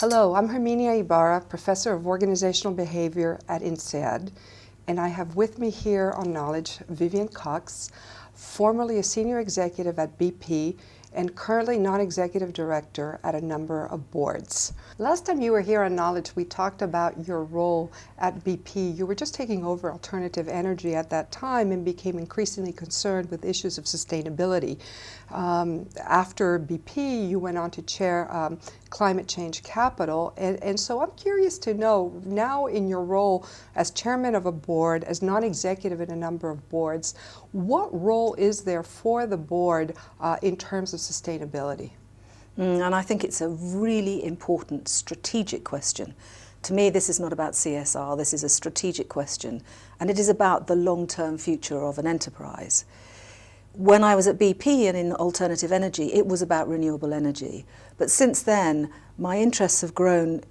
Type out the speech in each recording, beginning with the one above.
Hello, I'm Herminia Ibarra, Professor of Organizational Behavior at INSEAD, and I have with me here on Knowledge Vivienne Cox, formerly a Senior Executive at BP and currently Non-Executive Director at a number of boards. Last time you were here on Knowledge, we talked about your role at BP. You were just taking over alternative energy at that time and became increasingly concerned with issues of sustainability. After BP, you went on to chair Climate Change Capital, and so I'm curious to know, now in your role as chairman of a board, as non-executive in a number of boards, what role is there for the board in terms of sustainability? And I think it's a really important strategic question. To me, this is not about CSR, this is a strategic question, and it is about the long-term future of an enterprise. When I was at BP and in alternative energy, it was about renewable energy. But since then, my interests have grown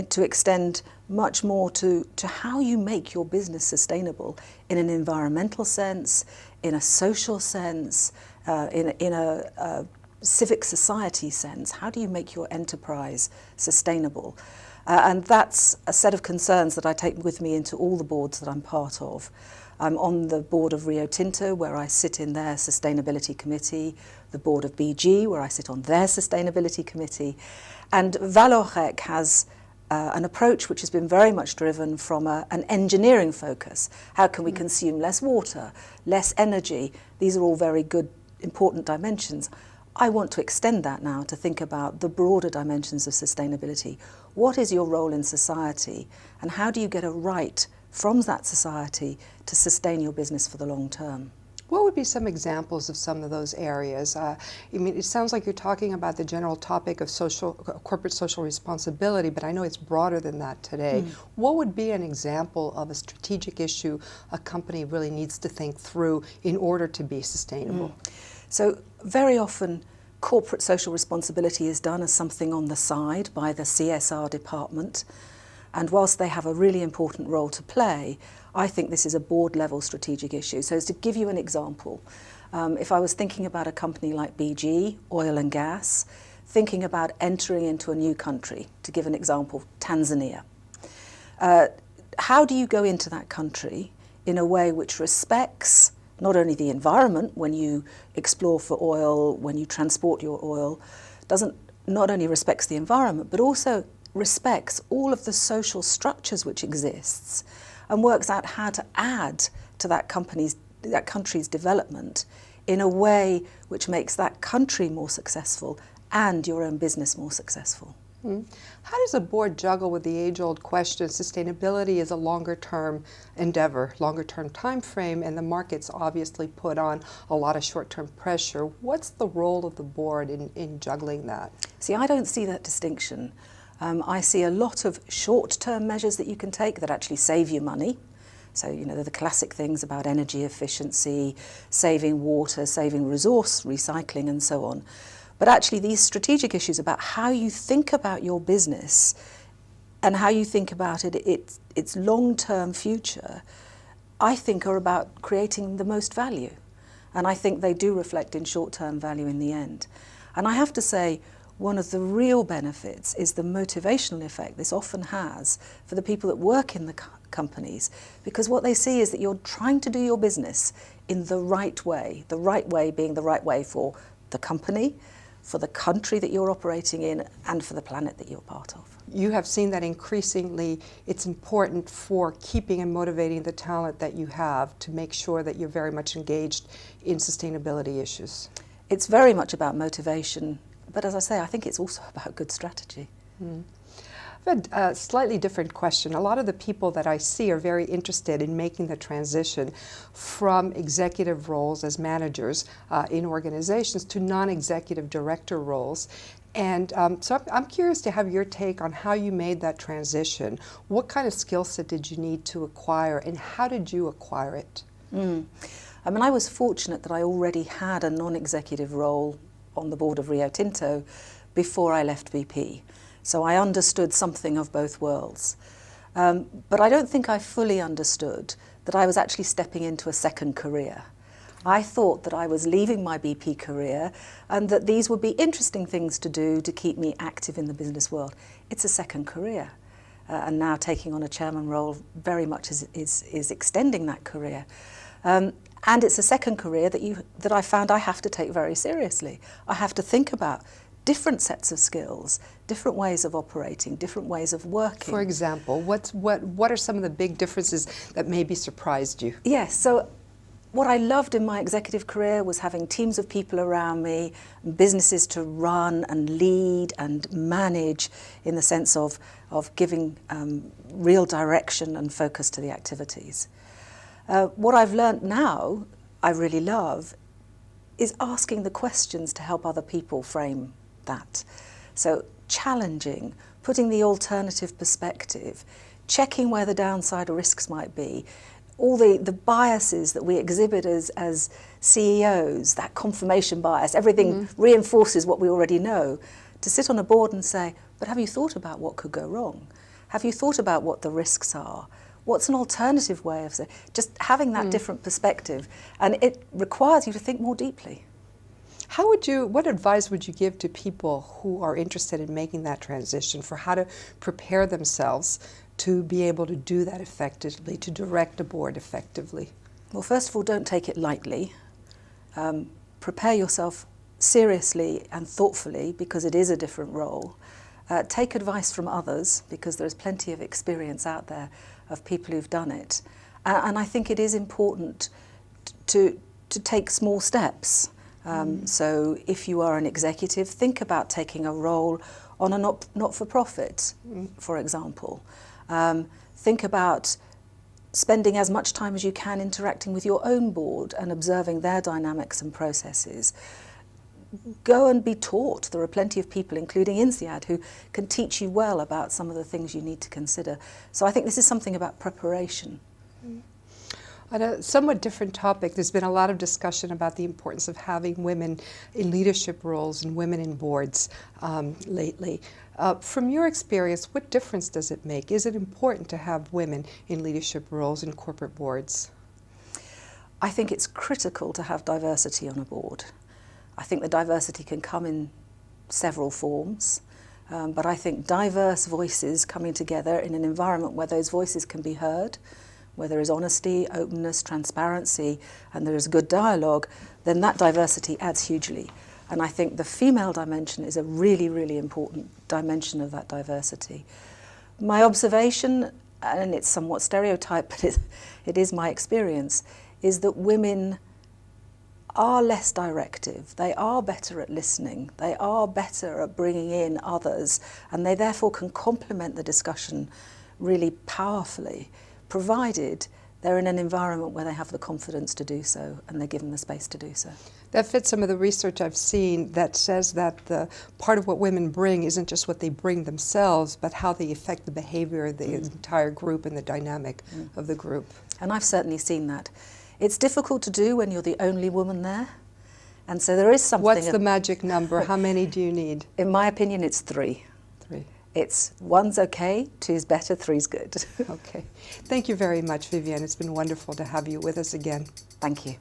to extend much more to how you make your business sustainable in an environmental sense, in a social sense, in a civic society sense. How do you make your enterprise sustainable? And that's a set of concerns that I take with me into all the boards that I'm part of. I'm on the board of Rio Tinto, where I sit in their Sustainability Committee, the board of BG, where I sit on their Sustainability Committee. And Vallourec has an approach which has been very much driven from an engineering focus. How can we consume less water, less energy? These are all very good, important dimensions. I want to extend that now to think about the broader dimensions of sustainability. What is your role in society, and how do you get a right from that society to sustain your business for the long term? What would be some examples of some of those areas? I mean, it sounds like you're talking about the general topic of corporate social responsibility, but I know it's broader than that today. What would be an example of a strategic issue a company really needs to think through in order to be sustainable? So very often corporate social responsibility is done as something on the side by the CSR department. And whilst they have a really important role to play, I think this is a board-level strategic issue. So to give you an example, if I was thinking about a company like BG, oil and gas, thinking about entering into a new country, to give an example, Tanzania, how do you go into that country in a way which respects not only the environment when you explore for oil, when you transport your oil, not only respects the environment, but also respects all of the social structures which exists and works out how to add to that country's development in a way which makes that country more successful and your own business more successful. How does a board juggle with the age-old question? Sustainability is a longer-term endeavor, longer-term time frame, and the market's obviously put on a lot of short-term pressure. What's the role of the board in juggling that? See, I don't see that distinction. I see a lot of short-term measures that you can take that actually save you money. So, they're the classic things about energy efficiency, saving water, saving resource recycling, and so on. But actually these strategic issues about how you think about your business and how you think about its long-term future, I think are about creating the most value. And I think they do reflect in short-term value in the end. And I have to say, one of the real benefits is the motivational effect this often has for the people that work in the companies, because what they see is that you're trying to do your business in the right way being the right way for the company, for the country that you're operating in, and for the planet that you're part of. You have seen that increasingly it's important for keeping and motivating the talent that you have to make sure that you're very much engaged in sustainability issues. It's very much about motivation, but as I say, I think it's also about good strategy. I have a slightly different question. A lot of the people that I see are very interested in making the transition from executive roles as managers in organizations to non-executive director roles. And so I'm curious to have your take on how you made that transition. What kind of skill set did you need to acquire, and how did you acquire it? I mean, I was fortunate that I already had a non-executive role on the board of Rio Tinto before I left BP. So I understood something of both worlds. But I don't think I fully understood that I was actually stepping into a second career. I thought that I was leaving my BP career and that these would be interesting things to do to keep me active in the business world. It's a second career. And now taking on a chairman role very much is extending that career. And it's a second career that I found I have to take very seriously. I have to think about different sets of skills, different ways of operating, different ways of working. For example, what are some of the big differences that maybe surprised you? Yes, so what I loved in my executive career was having teams of people around me, businesses to run and lead and manage in the sense of giving real direction and focus to the activities. What I've learnt now, I really love, is asking the questions to help other people frame that. So challenging, putting the alternative perspective, checking where the downside risks might be, all the biases that we exhibit as CEOs, that confirmation bias, everything reinforces what we already know. To sit on a board and say, but have you thought about what could go wrong? Have you thought about what the risks are? What's an alternative way of saying? Just having that different perspective. And it requires you to think more deeply. What advice would you give to people who are interested in making that transition for how to prepare themselves to be able to do that effectively, to direct a board effectively? Well, first of all, don't take it lightly. Prepare yourself seriously and thoughtfully because it is a different role. Take advice from others because there's plenty of experience out there of people who've done it. And I think it is important to take small steps. So if you are an executive, think about taking a role on a not-for-profit, for example. Think about spending as much time as you can interacting with your own board and observing their dynamics and processes. Go and be taught. There are plenty of people, including INSEAD, who can teach you well about some of the things you need to consider. So I think this is something about preparation. On a somewhat different topic, there's been a lot of discussion about the importance of having women in leadership roles and women in boards lately. From your experience, what difference does it make? Is it important to have women in leadership roles in corporate boards? I think it's critical to have diversity on a board. I think the diversity can come in several forms, but I think diverse voices coming together in an environment where those voices can be heard, where there is honesty, openness, transparency, and there is good dialogue, then that diversity adds hugely. And I think the female dimension is a really, really important dimension of that diversity. My observation, and it's somewhat stereotyped, but it is my experience, is that women are less directive, they are better at listening, they are better at bringing in others, and they therefore can complement the discussion really powerfully, provided they're in an environment where they have the confidence to do so and they're given the space to do so. That fits some of the research I've seen that says that the part of what women bring isn't just what they bring themselves, but how they affect the behavior of the entire group and the dynamic of the group. And I've certainly seen that. It's difficult to do when you're the only woman there. And so there is something... What's the magic number? How many do you need? In my opinion, it's 3. 3. It's 1's okay, 2's better, 3's good. Okay. Thank you very much, Vivienne. It's been wonderful to have you with us again. Thank you.